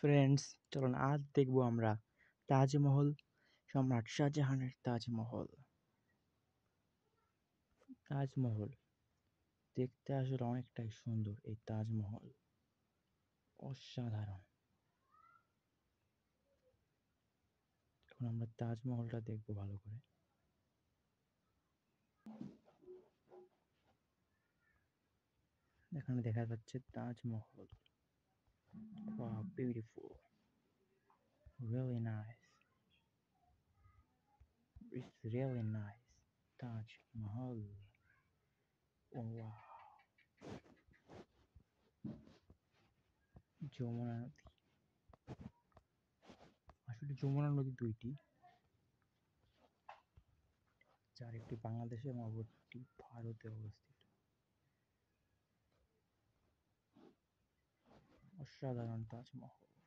Friends, চলুন আজ দেখব আমরা তাজমহল, সম্রাট শাহজাহানের তাজমহল। তাজমহল দেখতে আসলে অনেকটাই সুন্দর। এই তাজমহল অসাধারণ। এখন আমরা তাজমহলটা দেখব ভালো করে। এখানে দেখা যাচ্ছে Taj Mahal. Wow, beautiful, really nice. It's really nice. Taj Mahal. Oh wow. Jamuna নদী, আসলে যমুনা নদী দুইটি, যার একটি বাংলাদেশে এবং অপরটি ভারতে অবস্থিত। অসাধারণ তাজমহল।